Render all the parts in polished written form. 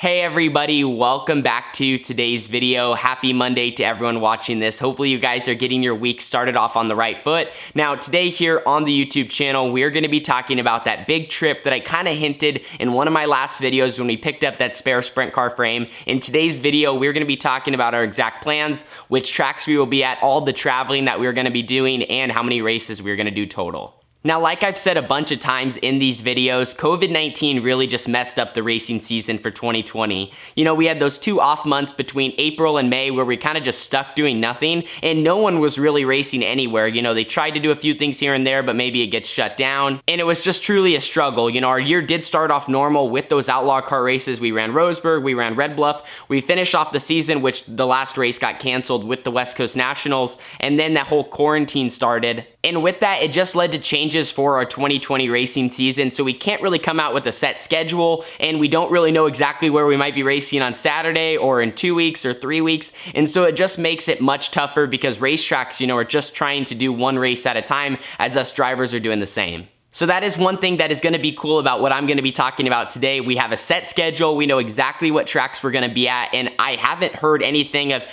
Hey everybody, welcome back to today's video. Happy Monday to everyone watching this. Hopefully you guys are getting your week started off on the right foot. Now today here on the YouTube channel, we're going to be talking about that big trip that I kind of hinted in one of my last videos when we picked up that spare sprint car frame. In today's video, we're going to be talking about our exact plans, which tracks we will be at, all the traveling that we're going to be doing, and how many races we're going to do total. Now, like I've said a bunch of times in these videos, COVID-19 really just messed up the racing season for 2020. You know, we had those 2 off months between April and May where we kind of just stuck doing nothing, and no one was really racing anywhere. You know, they tried to do a few things here and there, but maybe it gets shut down, and it was just truly a struggle. You know, our year did start off normal with those outlaw car races. We ran Roseburg, we ran Red Bluff. We finished off the season, which the last race got canceled with the West Coast Nationals, and then that whole quarantine started. And with that, it just led to changes for our 2020 racing season, so we can't really come out with a set schedule, and we don't really know exactly where we might be racing on Saturday or in 2 weeks or 3 weeks, and so it just makes it much tougher because racetracks, you know, are just trying to do one race at a time as us drivers are doing the same. So that is one thing that is going to be cool about what I'm going to be talking about today. We have a set schedule. We know exactly what tracks we're going to be at, and I haven't heard anything of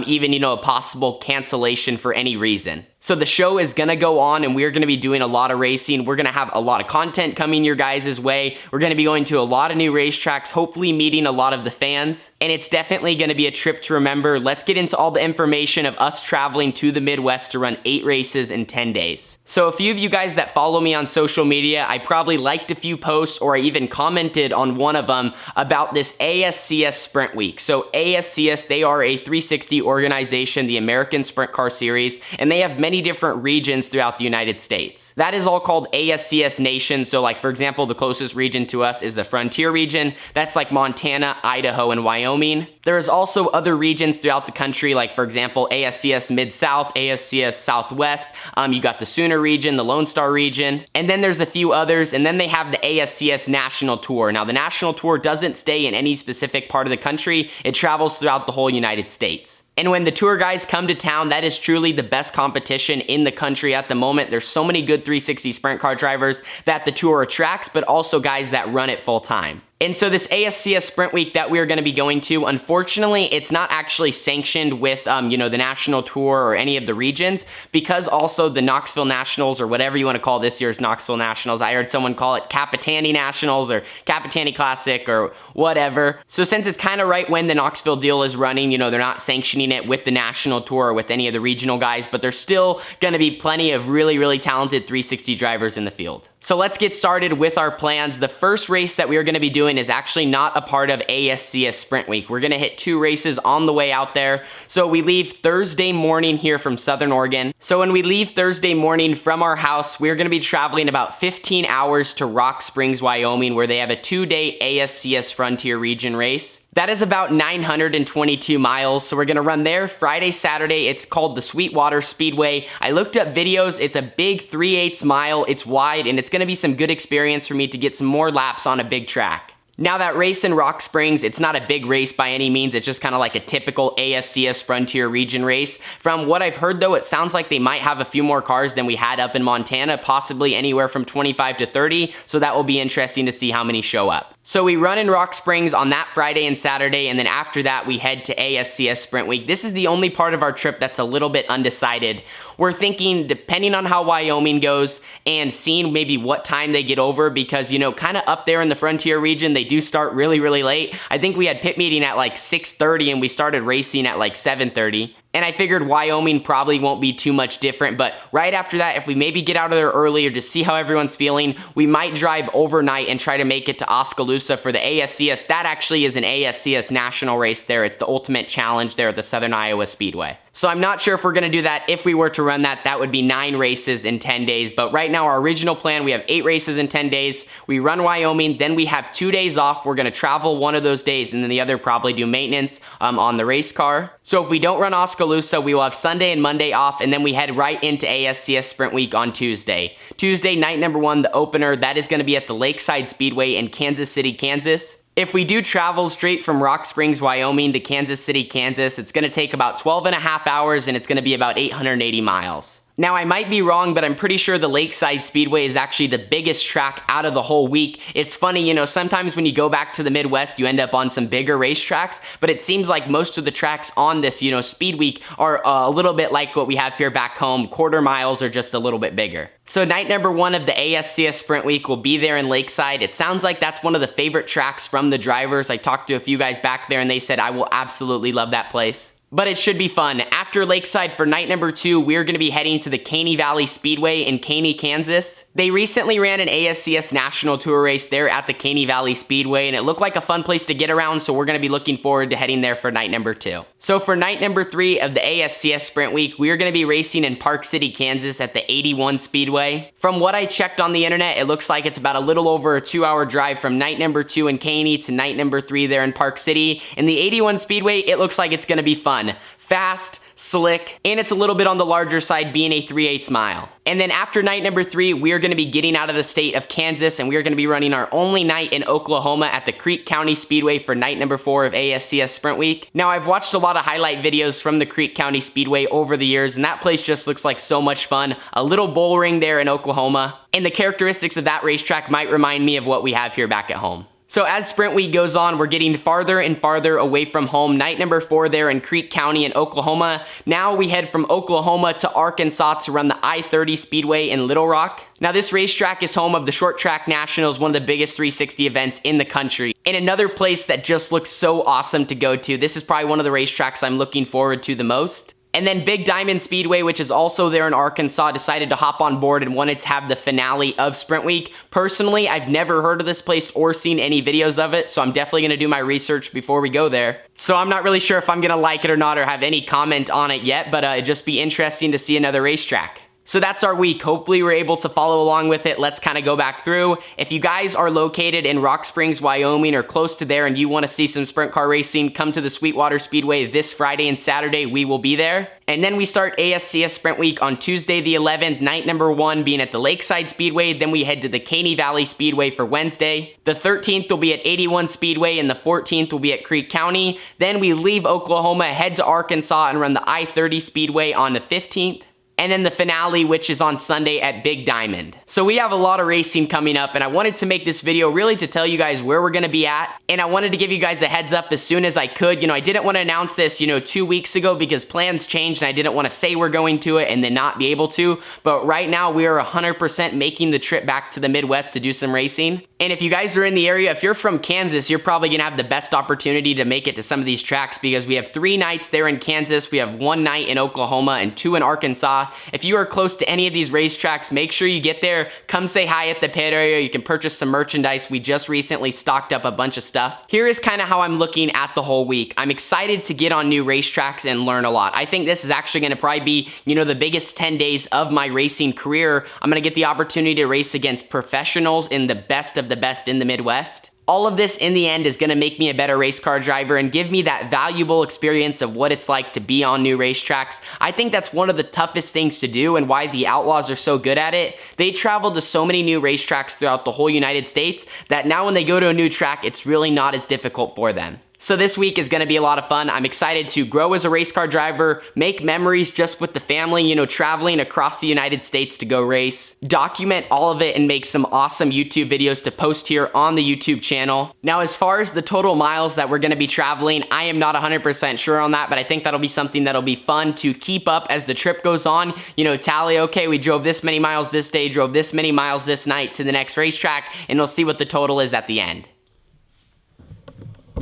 even, you know, a possible cancellation for any reason. So the show is going to go on, and we're going to be doing a lot of racing. We're going to have a lot of content coming your guys' way. We're going to be going to a lot of new racetracks, hopefully meeting a lot of the fans. And it's definitely going to be a trip to remember. Let's get into all the information of us traveling to the Midwest to run 8 races in 10 days. So a few of you guys that follow me on social media, I probably liked a few posts, or I even commented on one of them about this ASCS Sprint Week. So ASCS, they are a 360 organization, the American Sprint Car Series, and they have many different regions throughout the United States. That is all called ASCS Nation. So like, for example, the closest region to us is the Frontier region. That's like Montana, Idaho, and Wyoming. There is also other regions throughout the country, like for example, ASCS Mid-South, ASCS Southwest. You got the Sooner region, the Lone Star region, and then there's a few others, and then they have the ASCS National Tour. Now the National Tour doesn't stay in any specific part of the country. It travels throughout the whole United States. And when the tour guys come to town, that is truly the best competition in the country at the moment. There's so many good 360 sprint car drivers that the tour attracts, but also guys that run it full time. And so this ASCS Sprint Week that we're going to be going to, unfortunately, it's not actually sanctioned with, you know, the National Tour or any of the regions, because also the Knoxville Nationals, or whatever you want to call this year's Knoxville Nationals. I heard someone call it Capitani Nationals or Capitani Classic or whatever. So since it's kind of right when the Knoxville deal is running, you know, they're not sanctioning it with the National Tour or with any of the regional guys, but there's still going to be plenty of really, really talented 360 drivers in the field. So let's get started with our plans. The first race that we are going to be doing is actually not a part of ASCS Sprint Week. We're going to hit 2 races on the way out there. So we leave Thursday morning here from Southern Oregon. So when we leave Thursday morning from our house, we're going to be traveling about 15 hours to Rock Springs, Wyoming, where they have a 2-day ASCS Frontier Region race. That is about 922 miles, so we're gonna run there Friday, Saturday. It's called the SweetWater Speedway. I looked up videos. It's a big 3/8 mile. It's wide, and it's gonna be some good experience for me to get some more laps on a big track. Now that race in Rock Springs, it's not a big race by any means. It's just kind of like a typical ASCS Frontier Region race. From what I've heard though, it sounds like they might have a few more cars than we had up in Montana, possibly anywhere from 25 to 30. So that will be interesting to see how many show up. So we run in Rock Springs on that Friday and Saturday, and then after that we head to ASCS Sprint Week. This is the only part of our trip that's a little bit undecided. We're thinking, depending on how Wyoming goes and seeing maybe what time they get over, because, you know, kind of up there in the Frontier region, they do start really, really late. I think we had pit meeting at like 6:30 and we started racing at like 7:30. And I figured Wyoming probably won't be too much different, but right after that, if we maybe get out of there earlier to see how everyone's feeling, we might drive overnight and try to make it to Oskaloosa for the ASCS. That actually is an ASCS national race there. It's the ultimate challenge there at the Southern Iowa Speedway. So I'm not sure if we're gonna do that. If we were to run that, that would be 9 races in 10 days. But right now, our original plan, we have 8 races in 10 days. We run Wyoming, then we have 2 days off. We're gonna travel one of those days, and then the other probably do maintenance on the race car. So if we don't run Oskaloosa, we will have Sunday and Monday off, and then we head right into ASCS Sprint Week on Tuesday. Tuesday, night number 1, the opener, that is gonna be at the LakeSide Speedway in Kansas City, Kansas. If we do travel straight from Rock Springs, Wyoming to Kansas City, Kansas, it's gonna take about 12 and a half hours, and it's gonna be about 880 miles. Now, I might be wrong, but I'm pretty sure the LakeSide Speedway is actually the biggest track out of the whole week. It's funny, you know, sometimes when you go back to the Midwest, you end up on some bigger racetracks, but it seems like most of the tracks on this, you know, Speed Week are a little bit like what we have here back home, quarter miles or just a little bit bigger. So night number 1 of the ASCS Sprint Week will be there in LakeSide. It sounds like that's one of the favorite tracks from the drivers. I talked to a few guys back there and they said, I will absolutely love that place. But it should be fun. After LakeSide for night number 2, we're going to be heading to the Caney Speedway in Caney, Kansas. They recently ran an ASCS National Tour race there at the Caney Speedway, and it looked like a fun place to get around, so we're going to be looking forward to heading there for night number 2. So for night number 3 of the ASCS Sprint Week, we're going to be racing in Park City, Kansas at the 81 Speedway. From what I checked on the internet, it looks like it's about a little over a 2-hour drive from night number 2 in Caney to night number 3 there in Park City. In the 81 Speedway, it looks like it's going to be fun. Fast, slick, and it's a little bit on the larger side being a 3/8 mile. And then after night number 3, we're going to be getting out of the state of Kansas and we're going to be running our only night in Oklahoma at the Creek County Speedway for night number 4 of ASCS Sprint Week. Now, I've watched a lot of highlight videos from the Creek County Speedway over the years, and that place just looks like so much fun. A little bull ring there in Oklahoma, and the characteristics of that racetrack might remind me of what we have here back at home. So as Sprint Week goes on, we're getting farther and farther away from home. Night number 4 there in Creek County in Oklahoma. Now we head from Oklahoma to Arkansas to run the I30 Speedway in Little Rock. Now this racetrack is home of the Short Track Nationals, one of the biggest 360 events in the country. And another place that just looks so awesome to go to. This is probably one of the racetracks I'm looking forward to the most. And then Big Diamond Speedway, which is also there in Arkansas, decided to hop on board and wanted to have the finale of Sprint Week. Personally, I've never heard of this place or seen any videos of it, so I'm definitely going to do my research before we go there. So I'm not really sure if I'm going to like it or not or have any comment on it yet, but it'd just be interesting to see another racetrack. So that's our week. Hopefully we're able to follow along with it. Let's kind of go back through. If you guys are located in Rock Springs, Wyoming or close to there and you want to see some sprint car racing, come to the SweetWater Speedway this Friday and Saturday. We will be there. And then we start ASCS Sprint Week on Tuesday the 11th, night number 1 being at the LakeSide Speedway. Then we head to the Caney Speedway for Wednesday. The 13th will be at 81 Speedway and the 14th will be at Creek County. Then we leave Oklahoma, head to Arkansas and run the I30 Speedway on the 15th. And then the finale, which is on Sunday at Big Diamond. So we have a lot of racing coming up, and I wanted to make this video really to tell you guys where we're gonna be at, and I wanted to give you guys a heads up as soon as I could. You know, I didn't want to announce this, 2 weeks ago because plans changed, and I didn't want to say we're going to it and then not be able to, but right now we are 100% making the trip back to the Midwest to do some racing. And if you guys are in the area, if you're from Kansas, you're probably gonna have the best opportunity to make it to some of these tracks because we have 3 nights there in Kansas, we have 1 night in Oklahoma, and 2 in Arkansas. If you are close to any of these racetracks, make sure you get there. Come say hi at the pit area. You can purchase some merchandise. We just recently stocked up a bunch of stuff. Here is kind of how I'm looking at the whole week. I'm excited to get on new racetracks and learn a lot. I think this is actually going to probably be, the biggest 10 days of my racing career. I'm going to get the opportunity to race against professionals in the best of the best in the Midwest. All of this in the end is going to make me a better race car driver and give me that valuable experience of what it's like to be on new racetracks. I think that's one of the toughest things to do and why the Outlaws are so good at it. They travel to so many new racetracks throughout the whole United States that now when they go to a new track, it's really not as difficult for them. So this week is going to be a lot of fun. I'm excited to grow as a race car driver, make memories just with the family, traveling across the United States to go race, document all of it and make some awesome YouTube videos to post here on the YouTube channel. Now, as far as the total miles that we're going to be traveling, I am not 100% sure on that, but I think that'll be something that'll be fun to keep up as the trip goes on. Tally, okay, we drove this many miles this day, drove this many miles this night to the next racetrack, and we'll see what the total is at the end.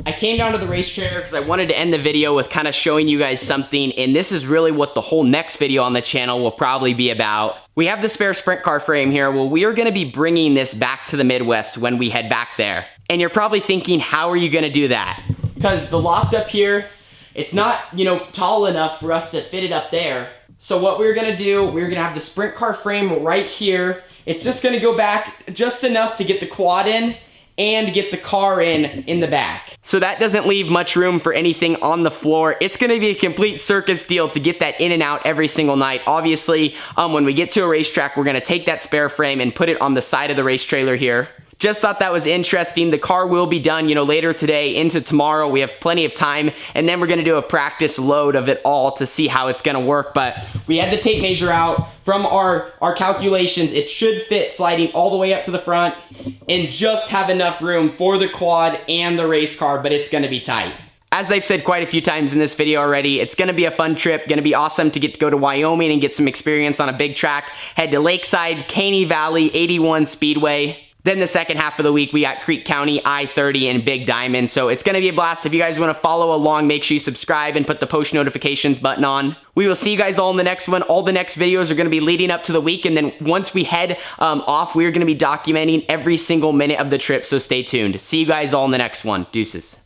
I came down to the race trailer because I wanted to end the video with kind of showing you guys something, and this is really what the whole next video on the channel will probably be about. We have the spare sprint car frame here. Well, we are going to be bringing this back to the Midwest when we head back there. And you're probably thinking, how are you going to do that? Because the loft up here, it's not, tall enough for us to fit it up there. So what we're going to do, we're going to have the sprint car frame right here. It's just going to go back just enough to get the quad in and get the car in the back. So that doesn't leave much room for anything on the floor. It's gonna be a complete circus deal to get that in and out every single night. Obviously, when we get to a racetrack, we're gonna take that spare frame and put it on the side of the race trailer here. Just thought that was interesting. The car will be done, you know, later today into tomorrow. We have plenty of time, and then we're gonna do a practice load of it all to see how it's gonna work. But we had the tape measure out. From our calculations, it should fit sliding all the way up to the front and just have enough room for the quad and the race car, but it's gonna be tight. As I've said quite a few times in this video already, it's gonna be a fun trip, gonna be awesome to get to go to Wyoming and get some experience on a big track. Head to LakeSide, Caney Valley, 81 Speedway. Then the second half of the week, we got Creek County, I30, and Big Diamond. So it's going to be a blast. If you guys want to follow along, make sure you subscribe and put the post notifications button on. We will see you guys all in the next one. All the next videos are going to be leading up to the week. And then once we head off, we're going to be documenting every single minute of the trip. So stay tuned. See you guys all in the next one. Deuces.